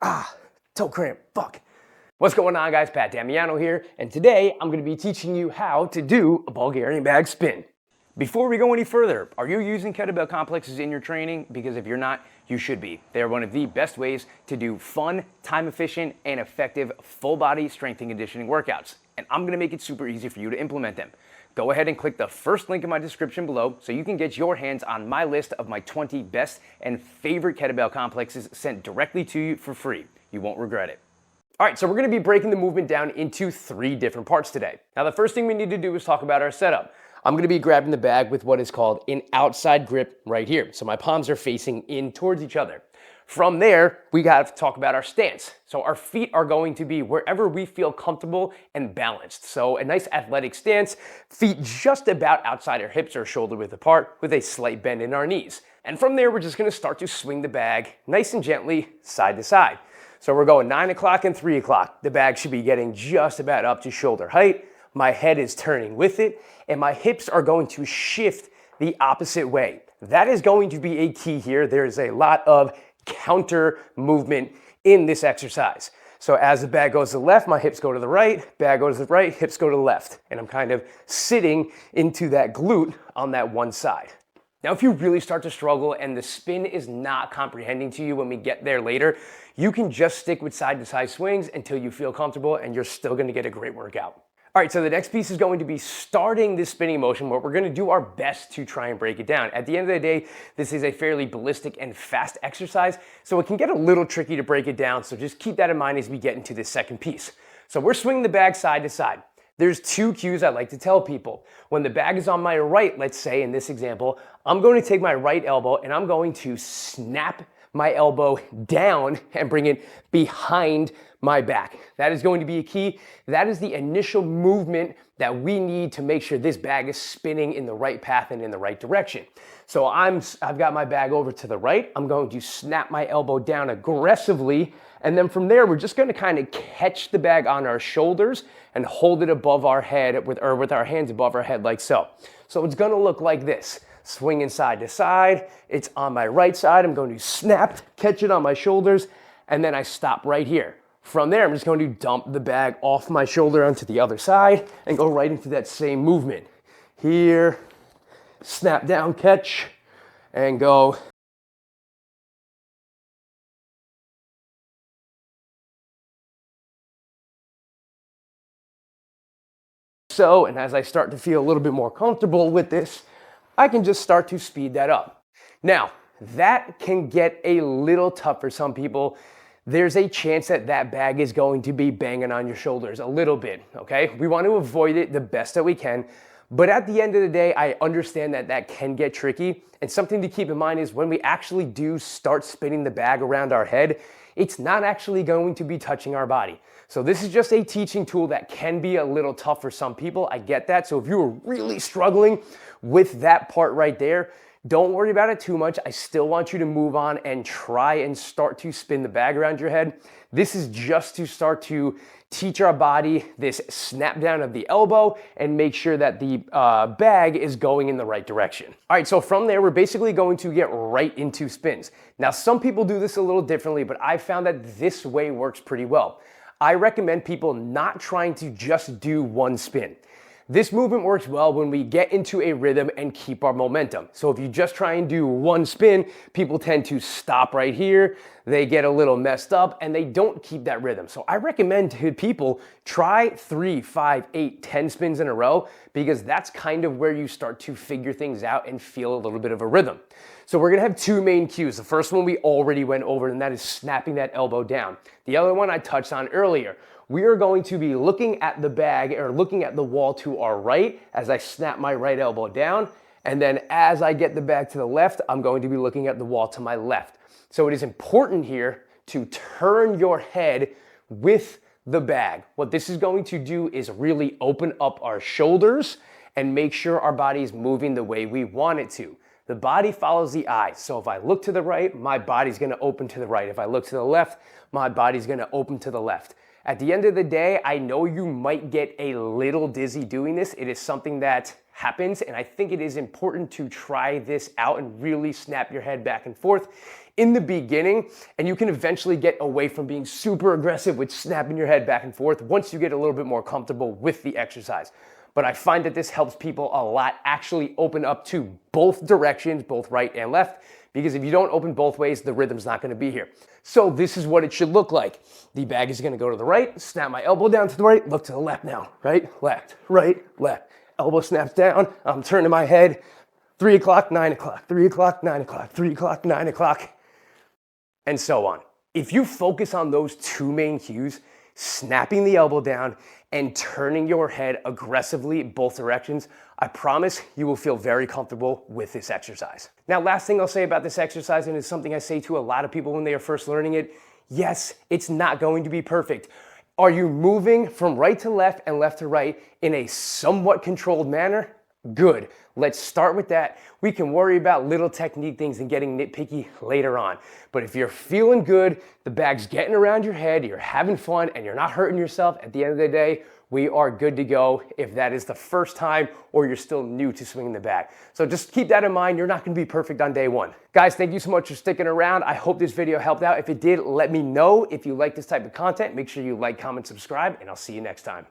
Toe cramp, fuck. What's going on, guys? Pat Damiano here, and today I'm going to be teaching you how to do a Bulgarian bag spin. Before we go any further, are you using kettlebell complexes in your training? Because if you're not, you should be. They are one of the best ways to do fun, time-efficient, and effective full-body strength and conditioning workouts. And I'm going to make it super easy for you to implement them. Go ahead and click the first link in my description below so you can get your hands on my list of my 20 best and favorite kettlebell complexes sent directly to you for free. You won't regret it. All right, so we're gonna be breaking the movement down into 3 different parts today. Now, the first thing we need to do is talk about our setup. I'm gonna be grabbing the bag with what is called an outside grip right here. So my palms are facing in towards each other. From there, we gotta talk about our stance. So our feet are going to be wherever we feel comfortable and balanced. So a nice athletic stance, feet just about outside our hips or shoulder width apart with a slight bend in our knees. And from there, we're just gonna start to swing the bag nice and gently side to side. So we're going 9 o'clock and 3 o'clock. The bag should be getting just about up to shoulder height. My head is turning with it, and my hips are going to shift the opposite way. That is going to be a key here. There is a lot of counter movement in this exercise. So as the bag goes to the left, my hips go to the right, bag goes to the right, hips go to the left. And I'm kind of sitting into that glute on that one side. Now, if you really start to struggle and the spin is not comprehending to you when we get there later, you can just stick with side to side swings until you feel comfortable and you're still gonna get a great workout. All right, so the next piece is going to be starting this spinning motion where we're gonna do our best to try and break it down. At the end of the day, this is a fairly ballistic and fast exercise, so it can get a little tricky to break it down, so just keep that in mind as we get into this second piece. So we're swinging the bag side to side. There's 2 cues I like to tell people. When the bag is on my right, let's say in this example, I'm going to take my right elbow and I'm going to snap my elbow down and bring it behind my back. That is going to be a key. That is the initial movement that we need to make sure this bag is spinning in the right path and in the right direction. So I've got my bag over to the right. I'm going to snap my elbow down aggressively. And then from there, we're just gonna kind of catch the bag on our shoulders and hold it above our head with our hands above our head like so. So it's gonna look like this. Swinging side to side, it's on my right side. I'm going to snap, catch it on my shoulders, and then I stop right here. From there, I'm just going to dump the bag off my shoulder onto the other side and go right into that same movement. Here, snap down, catch, and go. So, and as I start to feel a little bit more comfortable with this, I can just start to speed that up. Now, that can get a little tough for some people. There's a chance that that bag is going to be banging on your shoulders a little bit, okay? We want to avoid it the best that we can, but at the end of the day, I understand that that can get tricky, and something to keep in mind is when we actually do start spinning the bag around our head, it's not actually going to be touching our body. So this is just a teaching tool that can be a little tough for some people. I get that. So if you were really struggling with that part right there, don't worry about it too much. I still want you to move on and try and start to spin the bag around your head. This is just to start to teach our body this snap down of the elbow and make sure that the bag is going in the right direction. All right, so from there, we're basically going to get right into spins. Now, some people do this a little differently, but I found that this way works pretty well. I recommend people not trying to just do one spin. This movement works well when we get into a rhythm and keep our momentum. So if you just try and do one spin, people tend to stop right here, they get a little messed up, and they don't keep that rhythm. So I recommend to people try 3, 5, 8, 10 spins in a row, because that's kind of where you start to figure things out and feel a little bit of a rhythm. So we're gonna have 2 main cues. The first one we already went over, and that is snapping that elbow down. The other one I touched on earlier. We are going to be looking at the bag or looking at the wall to our right as I snap my right elbow down. And then as I get the bag to the left, I'm going to be looking at the wall to my left. So it is important here to turn your head with the bag. What this is going to do is really open up our shoulders and make sure our body is moving the way we want it to. The body follows the eye. So if I look to the right, my body's gonna open to the right. If I look to the left, my body's gonna open to the left. At the end of the day, I know you might get a little dizzy doing this. It is something that happens, and I think it is important to try this out and really snap your head back and forth. in the beginning, and you can eventually get away from being super aggressive with snapping your head back and forth once you get a little bit more comfortable with the exercise. But I find that this helps people a lot actually open up to both directions, both right and left, because if you don't open both ways, the rhythm's not gonna be here. So this is what it should look like. The bag is gonna go to the right, snap my elbow down to the right, look to the left now. Right, left, left. Elbow snaps down, I'm turning my head. 3 o'clock, 9 o'clock, 3 o'clock, 9 o'clock, 3 o'clock, 9 o'clock, and so on. If you focus on those two main cues, snapping the elbow down and turning your head aggressively in both directions, I promise you will feel very comfortable with this exercise. Now, last thing I'll say about this exercise, and it's something I say to a lot of people when they are first learning it, yes, it's not going to be perfect. Are you moving from right to left and left to right in a somewhat controlled manner? Good. Let's start with that. We can worry about little technique things and getting nitpicky later on. But if you're feeling good, the bag's getting around your head, you're having fun, and you're not hurting yourself, at the end of the day, we are good to go if that is the first time or you're still new to swinging the bag. So just keep that in mind. You're not going to be perfect on day one. Guys, thank you so much for sticking around. I hope this video helped out. If it did, let me know. If you like this type of content, make sure you like, comment, subscribe, and I'll see you next time.